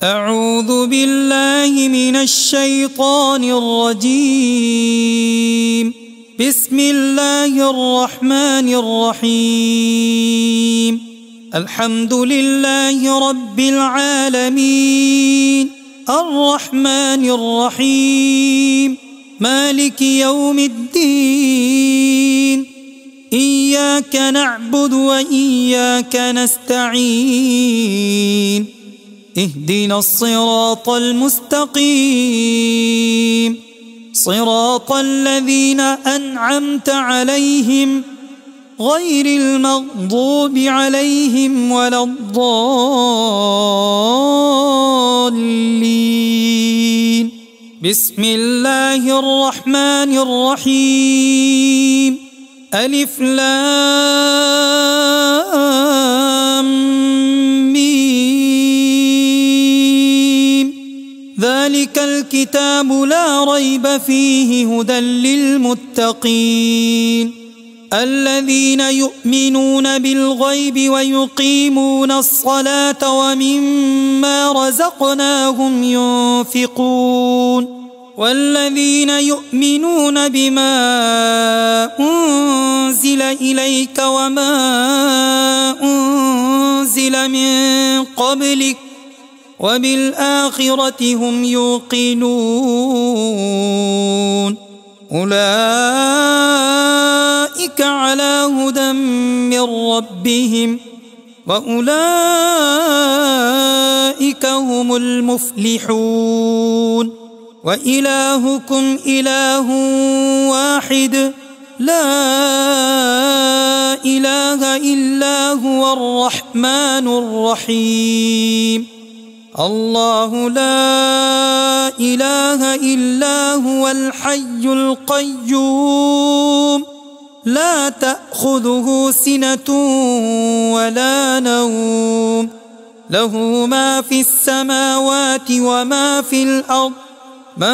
أعوذ بالله من الشيطان الرجيم. بسم الله الرحمن الرحيم. الحمد لله رب العالمين الرحمن الرحيم مالك يوم الدين. إياك نعبد وإياك نستعين. اهدنا الصراط المستقيم صراط الذين أنعمت عليهم غير المغضوب عليهم ولا الضالين. بسم الله الرحمن الرحيم. ألف لام ذلك الكتاب لا ريب فيه هدى للمتقين الذين يؤمنون بالغيب ويقيمون الصلاة ومما رزقناهم ينفقون والذين يؤمنون بما أنزل إليك وما أنزل من قبلك وبالآخرة هم يوقنون أولئك على هدى من ربهم وأولئك هم المفلحون. وإلهكم إله واحد لا إله إلا هو الرحمن الرحيم. الله لا إله إلا هو الحي القيوم لا تأخذه سنة ولا نوم له ما في السماوات وما في الأرض. من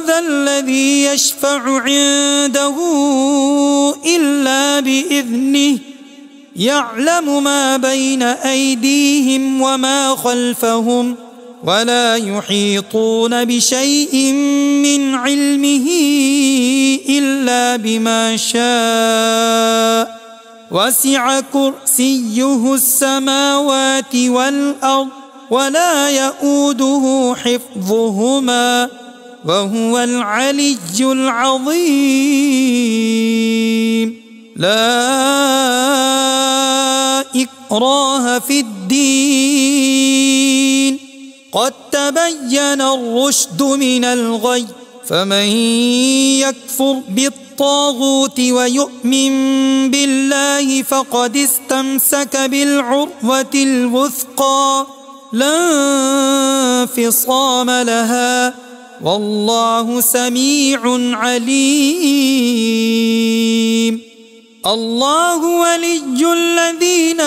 ذا الذي يشفع عنده إلا بإذنه يعلم ما بين أيديهم وما خلفهم ولا يحيطون بشيء من علمه إلا بما شاء وسع كرسيه السماوات والأرض ولا يؤوده حفظهما وهو العلي العظيم. لا إكراه في الدين قد تبين الرشد من الغي فمن يكفر بالطاغوت ويؤمن بالله فقد استمسك بالعروة الوثقى لا انفصام لها والله سميع عليم. الله ولي الذين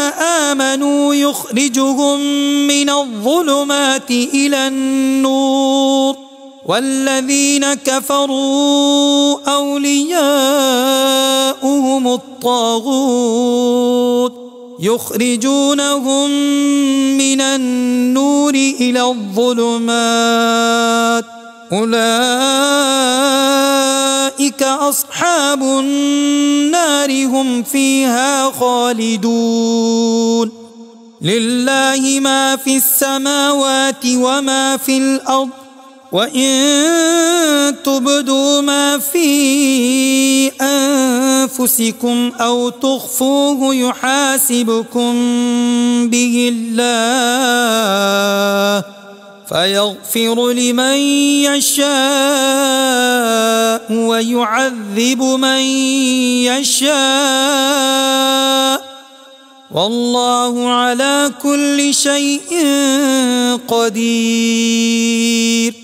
آمنوا يخرجهم من الظلمات إلى النور والذين كفروا أولياؤهم الطاغوت يخرجونهم من النور إلى الظلمات أولئك أصحاب النار هم فيها خالدون. لله ما في السماوات وما في الأرض وإن تبدوا ما في أنفسكم أو تخفوه يحاسبكم به الله فيغفر لمن يشاء ويعذب من يشاء والله على كل شيء قدير.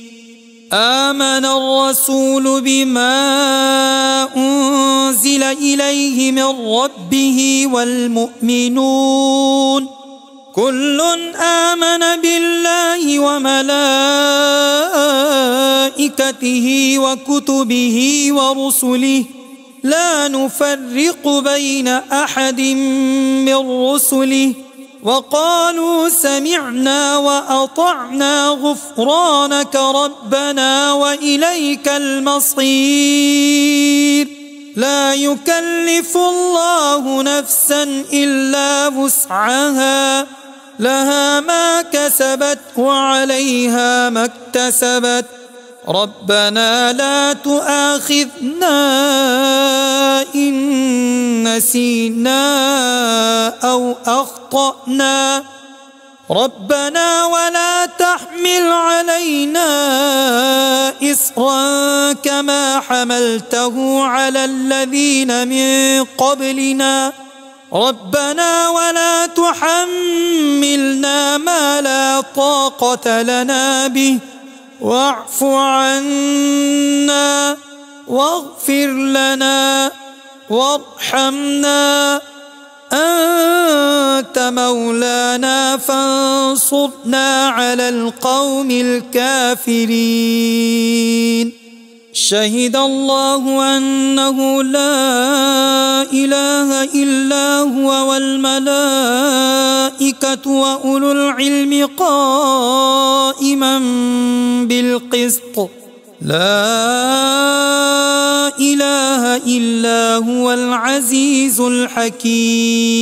آمن الرسول بما أنزل إليه من ربه والمؤمنون كل آمن بالله وملائكته وكتبه ورسله لا نفرق بين أحد من رسله وقالوا سمعنا وأطعنا غفرانك ربنا وإليك المصير. لا يكلف الله نفسا إلا وسعها، لها ما كسبت وعليها ما اكتسبت. ربنا لا تؤاخذنا إن نسينا أو أخطأنا، ربنا ولا تحمل علينا إصرا كما حملته على الذين من قبلنا، ربنا ولا تحملنا ما لا طاقة لنا به، واعف عنا واغفر لنا وارحمنا، أنت مولانا فانصرنا على القوم الكافرين. شهد الله أنه لا إله إلا هو والملائكة وأولو العلم قائما بالقسط، لا إله إلا هو العزيز الحكيم.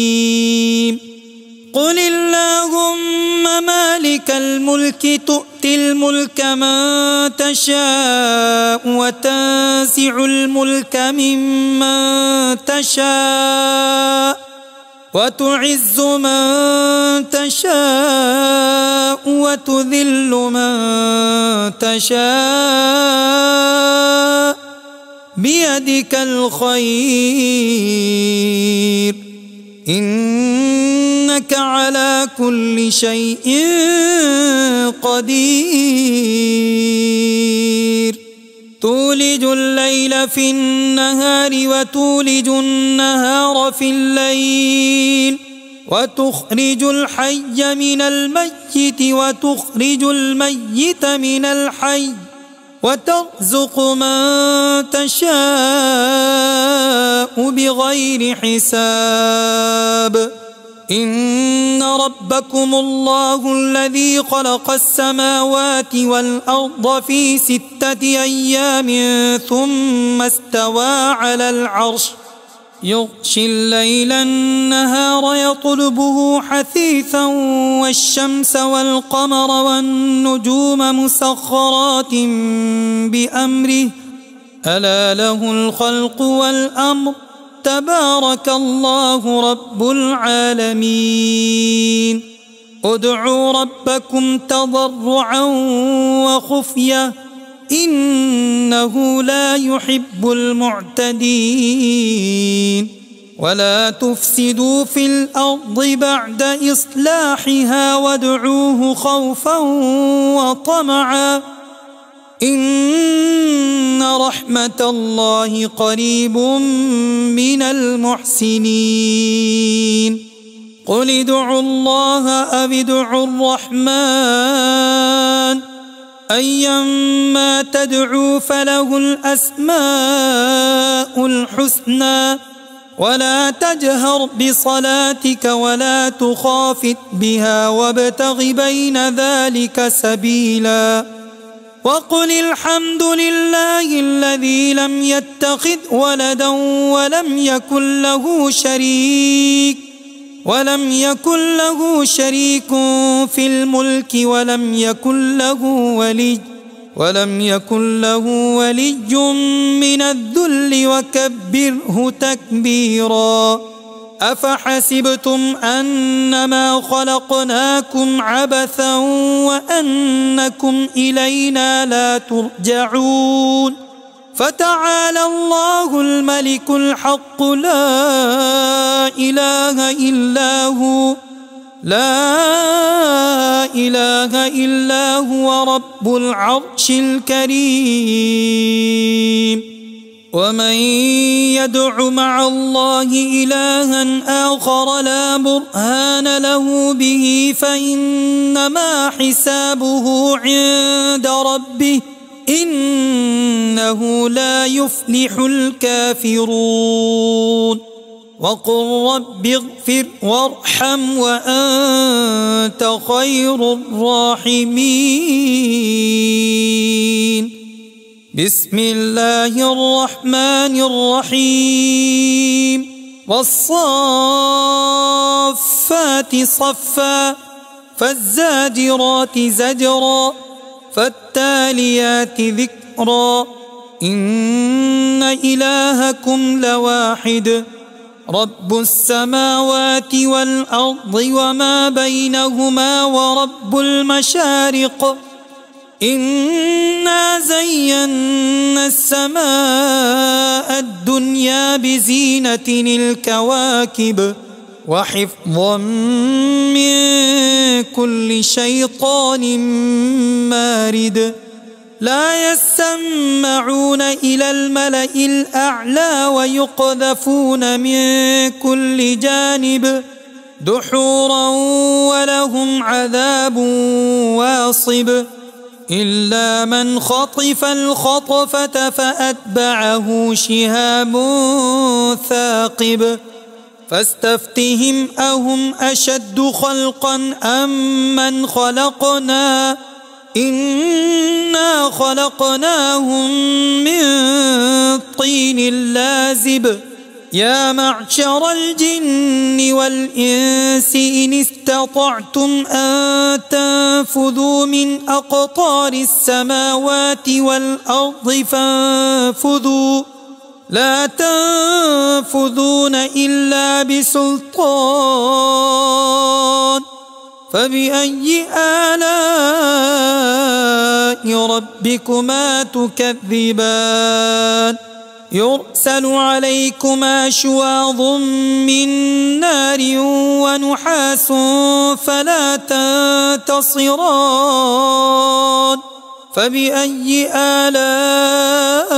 قل اللهم مالك الملك تؤتي الملك من تشاء وتنزع الملك ممن تشاء وتعز من تشاء وتذل من تشاء بيدك الخير، إنك على كل شيء قدير. تولج الليل في النهار وتولج النهار في الليل، وتخرج الحي من الميت وتخرج الميت من الحي، وترزق من تشاء بغير حساب. إن ربكم الله الذي خلق السماوات والأرض في 6 أيام ثم استوى على العرش، يغشي الليل النهار يطلبه حثيثا والشمس والقمر والنجوم مسخرات بأمره، ألا له الخلق والأمر، تبارك الله رب العالمين. ادعوا ربكم تضرعا وخفية إنه لا يحب المعتدين. ولا تفسدوا في الأرض بعد إصلاحها وادعوه خوفا وطمعا إن رحمة الله قريب من المحسنين. قل ادعوا الله أو ادعوا الرحمن أيما تدعوا فله الأسماء الحسنى، ولا تجهر بصلاتك ولا تخافت بها وابتغ بين ذلك سبيلا. وقل الحمد لله الذي لم يتخذ ولدا ولم يكن له شريك في الملك ولم يكن له ولي من الذل وكبره تكبيرا. أفحسبتم أنما خلقناكم عبثا وأنكم إلينا لا ترجعون. فتعالى الله الملك الحق لا إله إلا هو رب العرش الكريم. ومن يدع مع الله إلها آخر لا برهان له به فإنما حسابه عند ربه إنه لا يفلح الكافرون. وقل رب اغفر وارحم وأنت خير الراحمين. بسم الله الرحمن الرحيم. والصافات صفا فالزاجرات زجرا فالتاليات ذكرا إن إلهكم لواحد رب السماوات والأرض وما بينهما ورب المشارق إنا زينا السماء الدنيا بزينة الكواكب وحفظا من كل شيطان مارد لا يسمعون إلى الملأ الأعلى ويقذفون من كل جانب دحورا ولهم عذاب واصب إلا من خطف الخطفة فأتبعه شهاب ثاقب فاستفتهم أهم أشد خلقا أم من خلقنا إنا خلقناهم من طين لازب يا معشر الجن والإنس إن استطعتم أن تنفذوا من أقطار السماوات والأرض فانفذوا لا تنفذون إلا بسلطان فبأي آلاء ربكما تكذبان يرسل عليكما شواظ من نار ونحاس فلا تنتصران فبأي آلاء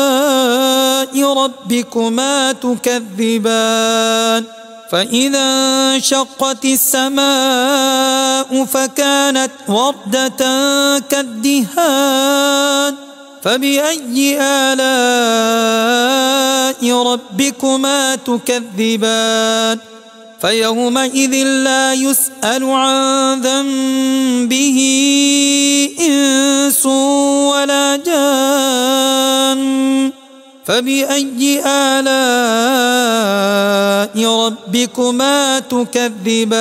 ربكما تكذبان فإذا انشقت السماء فكانت وردة كالدهان فبأي آلاء ربكما تكذبان فيومئذ لا يسأل عن ذنبه إنس ولا جان فبأي آلاء ربكما تكذبان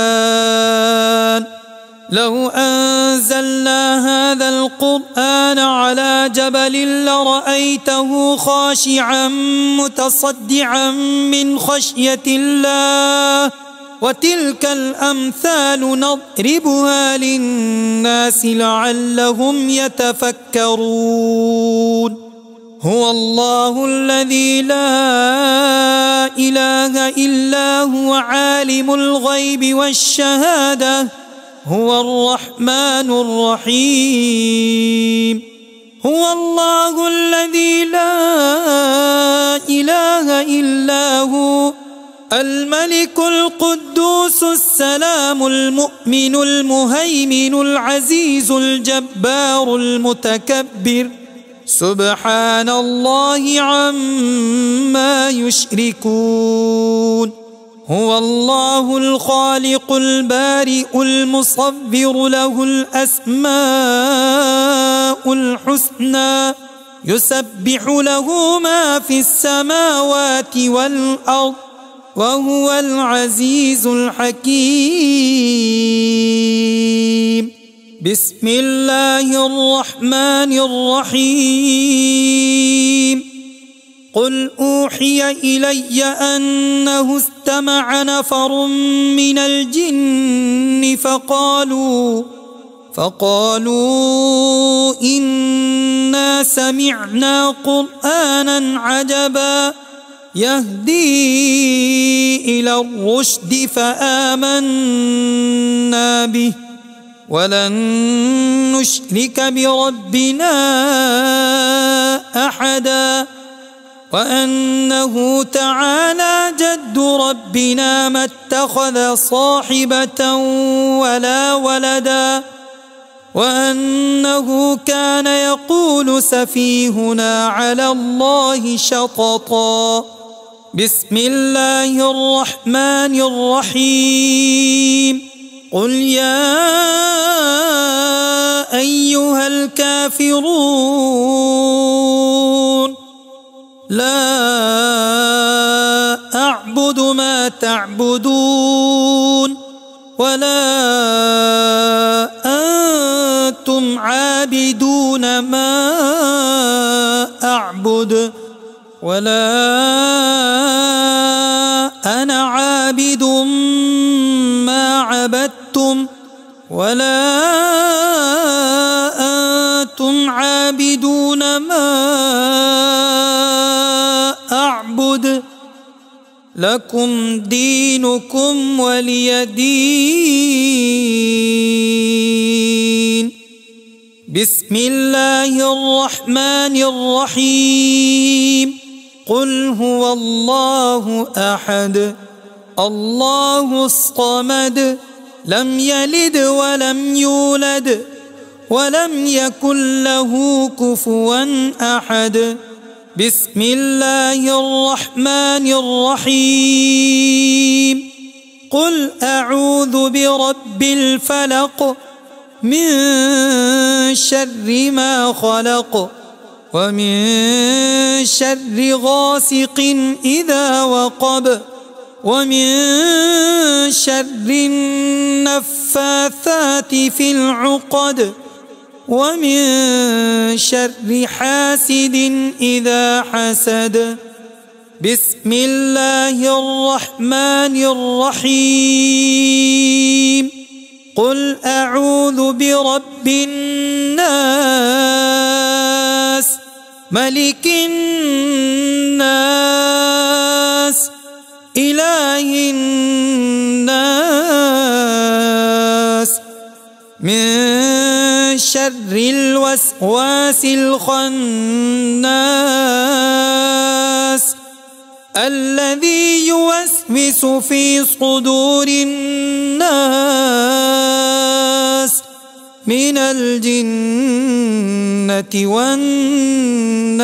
لو أنزلنا هذا القرآن على جبل لرأيته خاشعا متصدعا من خشية الله وتلك الأمثال نضربها للناس لعلهم يتفكرون هو الله الذي لا إله إلا هو عالم الغيب والشهادة هو الرحمن الرحيم هو الله الذي لا إله إلا هو الملك القدوس السلام المؤمن المهيمن العزيز الجبار المتكبر سبحان الله عما يشركون هو الله الخالق البارئ المصور له الأسماء الحسنى يسبح له ما في السماوات والأرض وهو العزيز الحكيم بسم الله الرحمن الرحيم قل أوحي إلي أنه استمع نفر من الجن فقالوا إنا سمعنا قرآنا عجبا يهدي إلى الرشد فآمنا به ولن نشرك بربنا أحدا وأنه تعالى جد ربنا ما اتخذ صاحبة ولا ولدا وأنه كان يقول سفيهنا على الله شططا بسم الله الرحمن الرحيم قل يا أيها الكافرون لا أعبد ما تعبدون ولا أنتم عابدون ما أعبد ولا أنا عابد ما عبدتم ولا أنتم عابدون ما أعبد لكم دينكم ولي دين. بسم الله الرحمن الرحيم قل هو الله أحد الله الصمد لم يلد ولم يولد ولم يكن له كفوا أحد. بسم الله الرحمن الرحيم قل أعوذ برب الفلق من شر ما خلق ومن شر غاسق إذا وقب ومن شر النفاثات في العقد ومن شر حاسد إذا حسد. بسم الله الرحمن الرحيم قل أعوذ برب الناس ملك الناس إله الناس من شر الوسواس الخناس الذي يوسوس في صدور الناس من الجنة والناس.